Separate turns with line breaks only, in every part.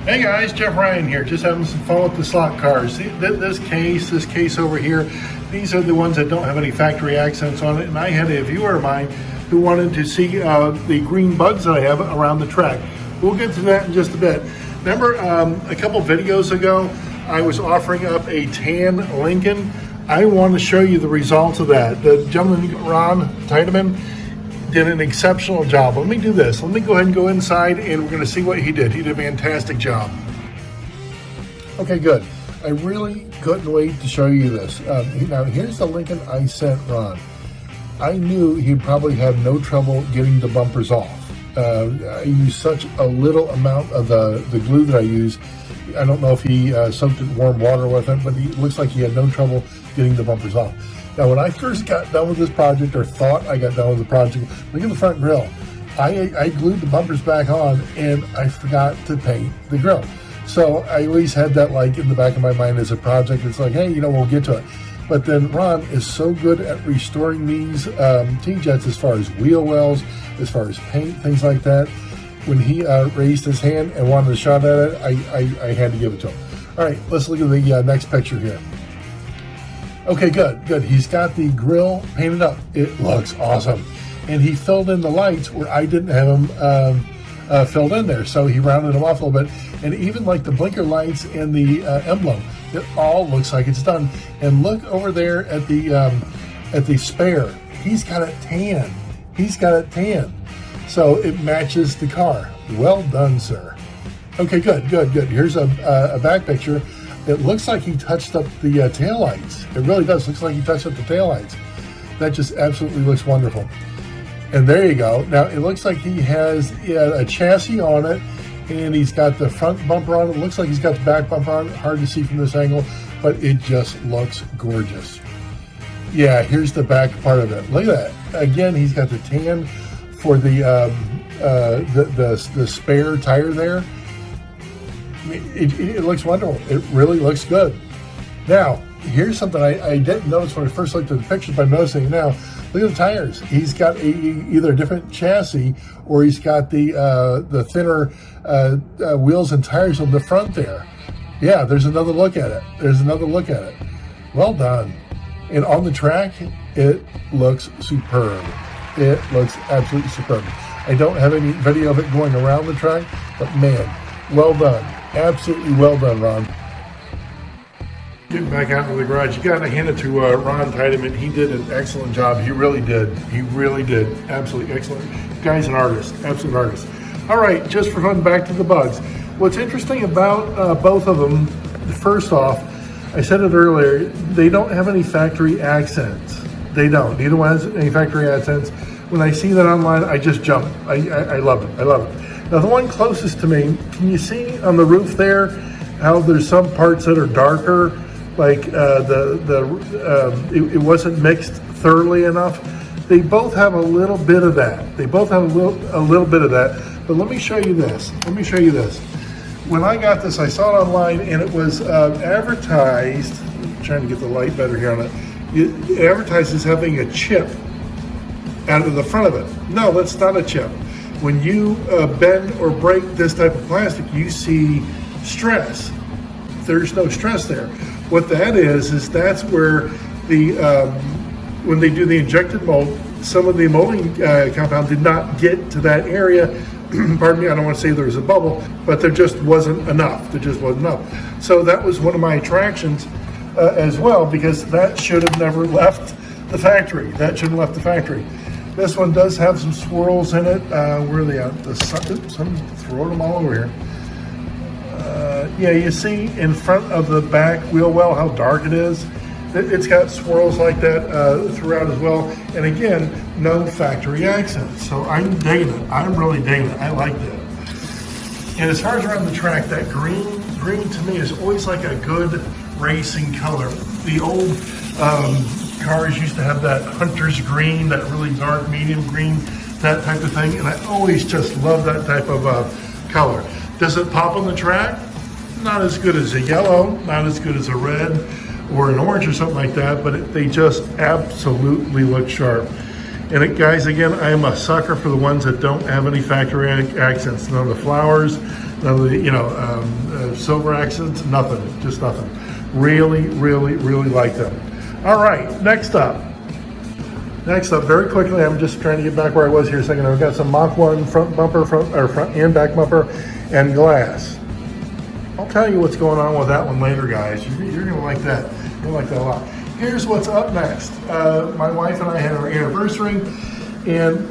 Hey guys, Jeff Ryan here, just having some fun with the slot cars. See, this case over here, these are the ones that don't have any factory accents on it, and I had a viewer of mine who wanted to see the green bugs that I have around the track. We'll get to that in just a bit. Remember a couple videos ago, I was offering up a tan Lincoln. I want to show you the results of that. The gentleman, Ron Tiedemann, did an exceptional job. Let me do this. Let me go ahead and go inside and we're going to see what he did. He did a fantastic job. Okay, good. I really couldn't wait to show you this. Now, here's the Lincoln I sent Ron. I knew he'd probably have no trouble getting the bumpers off. I used such a little amount of the glue that I use. I don't know if he soaked it in warm water with it, but it looks like he had no trouble getting the bumpers off. Now, when I first got done with this project, or thought I got done with the project, look at the front grille. I glued the bumpers back on, and I forgot to paint the grille. So I always had that like in the back of my mind as a project. It's like, hey, we'll get to it. But then Ron is so good at restoring these T-jets as far as wheel wells, as far as paint, things like that. When he raised his hand and wanted a shot at it, I had to give it to him. All right, let's look at the next picture here. Okay, good. He's got the grill painted up. It looks awesome. And he filled in the lights where I didn't have them filled in there. So he rounded them off a little bit. And even like the blinker lights and the emblem, it all looks like it's done. And look over there at the spare. He's got it tan. So it matches the car. Well done, sir. Okay, good. Here's a back picture. It looks like he touched up the taillights. It really does. Looks like he touched up the taillights. That just absolutely looks wonderful. And there you go. Now, it looks like he has a chassis on it, and he's got the front bumper on it. It looks like he's got the back bumper on it. Hard to see from this angle, but it just looks gorgeous. Yeah, here's the back part of it. Look at that. Again, he's got the tan for the spare tire there. It looks wonderful. It really looks good. Now, here's something I didn't notice when I first looked at the pictures, but I'm noticing it now. Look at the tires. He's got either a different chassis or he's got the thinner wheels and tires on the front there. Yeah, there's another look at it. Well done. And on the track, it looks superb. It looks absolutely superb. I don't have any video of it going around the track, but man, well done. Absolutely well done, Ron. Getting back out into the garage, you got to hand it to Ron Tiedemann. He did an excellent job. He really did. Absolutely excellent. Guy's an artist, absolute artist. All right, just for fun, back to the bugs. What's interesting about both of them, first off, I said it earlier, they don't have any factory accents. They don't. Neither one has any factory accents. When I see that online, I just jump. I love it. Now, the one closest to me, can you see on the roof there how there's some parts that are darker, like it wasn't mixed thoroughly enough? They both have a little bit of that. But let me show you this. When I got this, I saw it online, and it was advertised. I'm trying to get the light better here on it. It advertised as having a chip out of the front of it. No, that's not a chip. When you bend or break this type of plastic, you see stress. There's no stress there. What that is that's where when they do the injected mold, some of the molding compound did not get to that area. Pardon me, I don't want to say there was a bubble, but there just wasn't enough. So that was one of my attractions as well, because that should have never left the factory. This one does have some swirls in it. Where are they at? Someone's throwing them all over here. Yeah, you see in front of the back wheel well how dark it is. It's got swirls like that throughout as well. And again, no factory accents. So I'm digging it. I'm really digging it. I like that. And as far as around the track, that green to me is always like a good racing color. The old cars used to have that hunter's green, that really dark medium green, that type of thing, and I always just love that type of color. Does it pop on the track? Not as good as a yellow, not as good as a red or an orange or something like that, but they just absolutely look sharp. And guys, again, I am a sucker for the ones that don't have any factory accents. None of the flowers, none of the, silver accents, nothing, just nothing. Really, really, really like them. All right, next up, very quickly, I'm just trying to get back where I was here a second ago. We've got some Mach 1 front bumper, front and back bumper, and glass. I'll tell you what's going on with that one later, guys. You're gonna like that. You're gonna like that a lot. Here's what's up next. My wife and I had our anniversary, and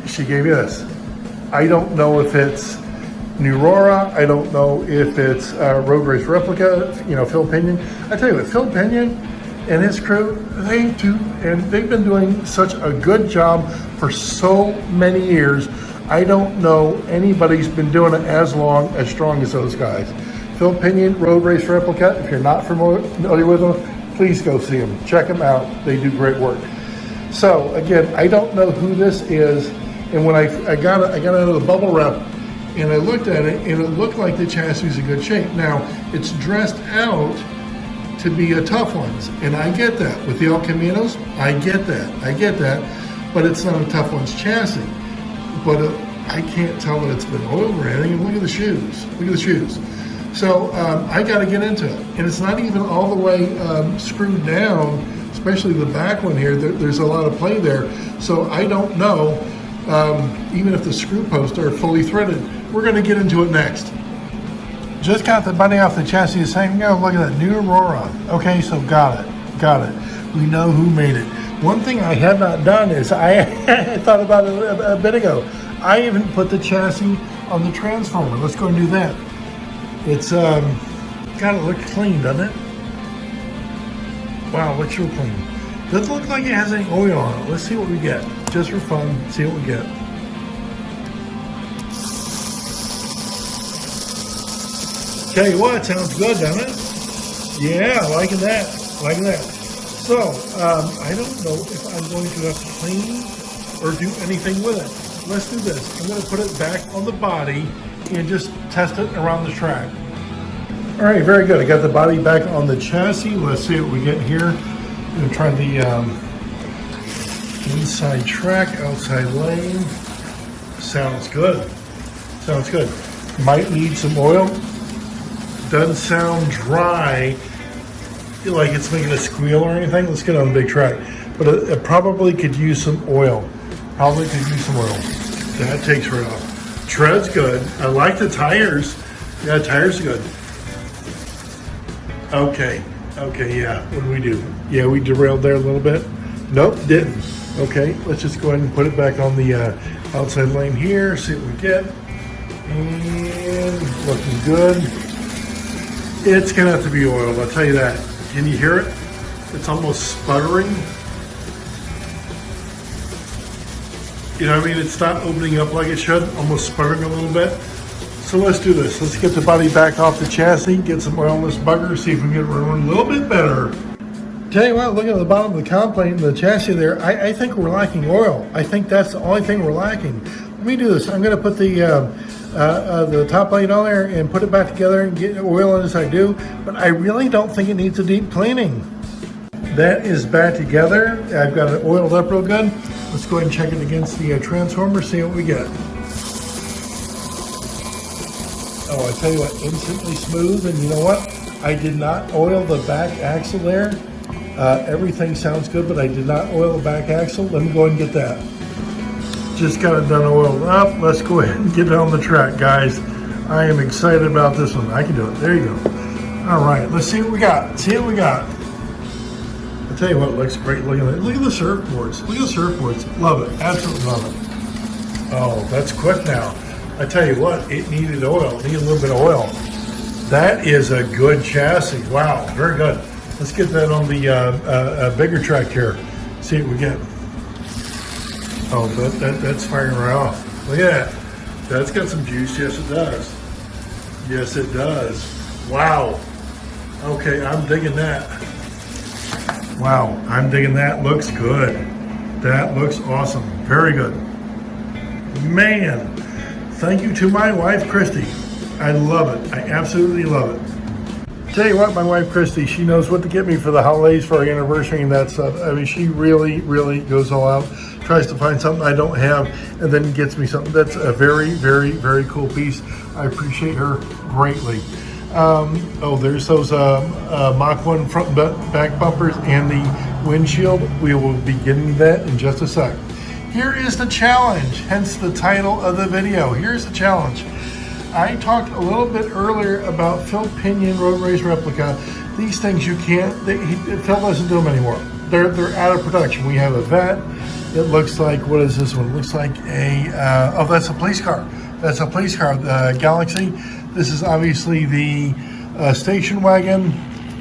she gave me this. I don't know if it's Neora. I don't know if it's Road Race Replica, Phil Pinion. I tell you what, Phil Pinion and his crew, they've been doing such a good job for so many years. I don't know anybody's been doing it as strong as those guys. Phil Pinion, Road Race Replica. If you're not familiar with them, please go see them. Check them out. They do great work. So again, I don't know who this is. And when I got out of the bubble wrap and I looked at it, and it looked like the chassis is in good shape. Now, it's dressed out to be a tough ones. And I get that. With the El Caminos, I get that. But it's not a tough ones chassis. But I can't tell that it's been oiled or anything. And look at the shoes. So I got to get into it. And it's not even all the way screwed down, especially the back one here. There's a lot of play there. So I don't know, even if the screw posts are fully threaded. We're going to get into it next. Just got the body off the chassis a second ago. Look at that new Aurora. Okay, so got it. We know who made it. One thing I have not done is I thought about it a bit ago. I even put the chassis on the transformer. Let's go and do that. It's gotta look clean, doesn't it? Wow, looks real clean. Doesn't look like it has any oil on it. Let's see what we get. Just for fun, see what we get. Tell you what, sounds good, doesn't it? Yeah, liking that. So, I don't know if I'm going to have to clean or do anything with it. Let's do this. I'm going to put it back on the body and just test it around the track. All right, very good. I got the body back on the chassis. Let's see what we get here. I'm going to try the inside track, outside lane. Sounds good. Might need some oil. Doesn't sound dry, like it's making a squeal or anything. Let's get on the big track. But it probably could use some oil. That takes right off. Tread's good. I like the tires. Yeah, tires are good. Okay, yeah. What do we do? Yeah, we derailed there a little bit. Nope, didn't. Okay, let's just go ahead and put it back on the outside lane here, see what we get. And looking good. It's gonna have to be oiled, I'll tell you that. Can you hear it? It's almost sputtering. You know what I mean? It's not opening up like it should, almost sputtering a little bit. So let's do this. Let's get the body back off the chassis, get some oil in this bugger, see if we can get it running a little bit better. Tell you what, look at the bottom of the complaint and the chassis there. I think we're lacking oil. I think that's the only thing we're lacking. Let me do this. I'm gonna put the top plate on there and put it back together and get oil in as I do, but I really don't think it needs a deep cleaning. That is back together. I've got it oiled up real good. Let's go ahead and check it against the transformer, see what we get. Oh, I tell you what, instantly smooth, and you know what? I did not oil the back axle there. Everything sounds good, but I did not oil the back axle. Let me go ahead and get that. Just got it done oiled up. Let's go ahead and get it on the track, guys. I am excited about this one. I can do it. There you go. All right, let's see what we got. I'll tell you what, it looks great. Look at the surfboards. Love it. Absolutely love it. Oh, that's quick now. I tell you what, it needed oil. It needed a little bit of oil. That is a good chassis. Wow, very good. Let's get that on the bigger track here. See what we get. Oh, that's firing right off. Look at that. That's got some juice. Yes, it does. Wow. Okay, I'm digging that. Wow, I'm digging that. Looks good. That looks awesome. Very good. Man, thank you to my wife, Christy. I love it. I absolutely love it. Tell you what, my wife Christy, she knows what to get me for the holidays, for our anniversary and that stuff. I mean, she really, really goes all out, tries to find something I don't have, and then gets me something. That's a very, very, very cool piece. I appreciate her greatly. Oh, there's those Mach 1 front and back bumpers and the windshield. We will be getting that in just a sec. Here is the challenge, hence the title of the video. Here's the challenge. I talked a little bit earlier about Phil Pinion Road Race Replica. These things you can't, Phil doesn't do them anymore. They're out of production. We have a Vet. It looks like, what is this one? It looks like a, oh, that's a police car. That's a police car, the Galaxy. This is obviously the station wagon.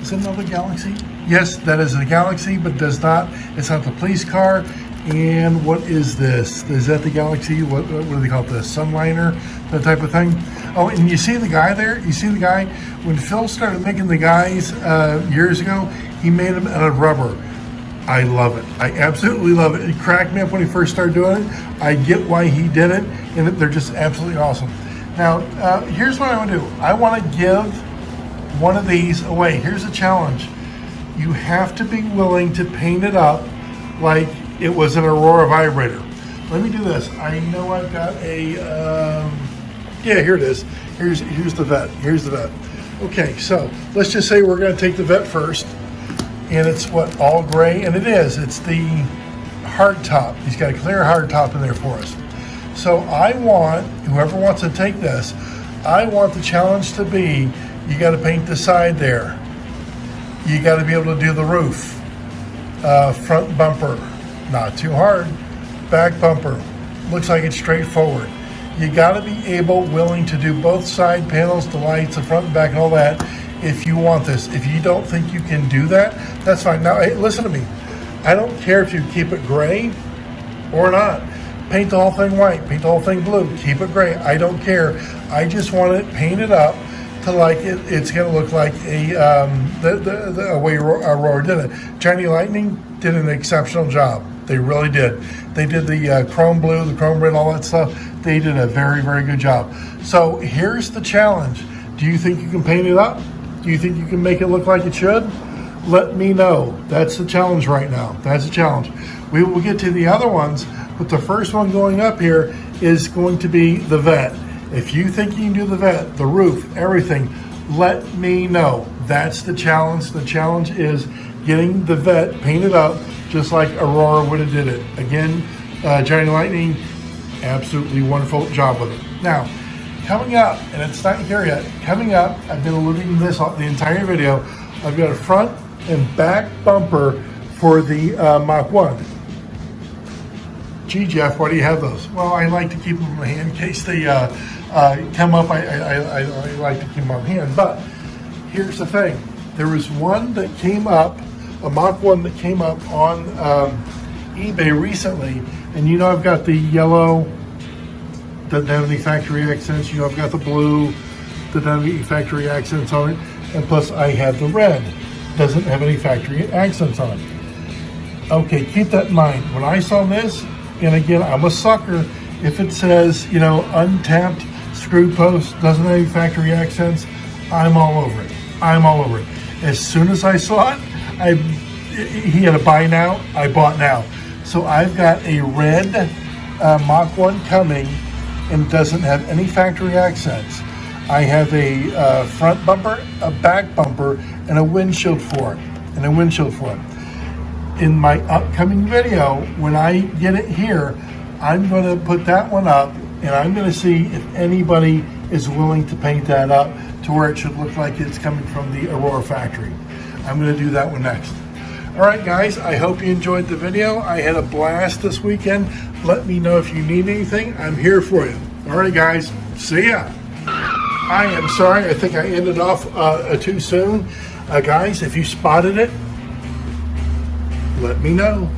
Is it another Galaxy? Yes, that is a Galaxy, but it's not the police car. And what is this? Is that the Galaxy? What do they call it? The Sunliner, that type of thing. Oh, and you see the guy there? You see the guy? When Phil started making the guys years ago, he made them out of rubber. I love it. I absolutely love it. It cracked me up when he first started doing it. I get why he did it, and they're just absolutely awesome. Now, here's what I want to do. I want to give one of these away. Here's a challenge. You have to be willing to paint it up like it was an Aurora vibrator. Let me do this. I know I've got a, yeah, here it is. Here's the Vet. Here's the Vet. Okay, so let's just say we're going to take the Vet first. And it's what, all gray? And it is. It's the hard top. He's got a clear hard top in there for us. So I want, whoever wants to take this, I want the challenge to be, you got to paint the side there. You got to be able to do the roof. Front bumper, not too hard. Back bumper, looks like it's straightforward. You got to be willing to do both side panels, the lights, the front and back and all that if you want this. If you don't think you can do that, that's fine. Now, hey, listen to me. I don't care if you keep it gray or not. Paint the whole thing white, paint the whole thing blue, keep it gray. I don't care. I just want it painted up to like it's going to look like the way Aurora did it. Johnny Lightning did an exceptional job. They really did. They did the chrome blue, the chrome red, all that stuff. They did a very, very good job. So here's the challenge. Do you think you can paint it up? Do you think you can make it look like it should? Let me know. That's the challenge right now. That's the challenge. We will get to the other ones, but the first one going up here is going to be the Vet. If you think you can do the Vet, the roof, everything, let me know. That's the challenge. The challenge is getting the Vet painted up just like Aurora would have did it. Again, Johnny Lightning, absolutely wonderful job with it. Now, coming up, and it's not here yet, coming up, I've been alluding to this the entire video, I've got a front and back bumper for the Mach 1. Gee, Jeff, why do you have those? Well, I like to keep them in my hand in case they come up. I like to keep them on hand. But here's the thing. There was one that came up, a Mach 1 that came up on eBay recently. And you know I've got the yellow, doesn't have any factory accents. You know I've got the blue, doesn't have any factory accents on it. And plus I have the red, doesn't have any factory accents on it. Okay, keep that in mind. When I saw this, and again, I'm a sucker, if it says, you know, untapped screw post, doesn't have any factory accents, I'm all over it. I'm all over it. As soon as I saw it, he had a buy now, I bought now. So I've got a red Mach 1 coming and doesn't have any factory accents. I have a front bumper, a back bumper, and a windshield for it. In my upcoming video, when I get it here, I'm going to put that one up and I'm going to see if anybody is willing to paint that up to where it should look like it's coming from the Aurora factory. I'm going to do that one next. All right, guys, I hope you enjoyed the video. I had a blast this weekend. Let me know if you need anything. I'm here for you. All right, guys, see ya. I am sorry. I think I ended off too soon. Guys, if you spotted it, let me know.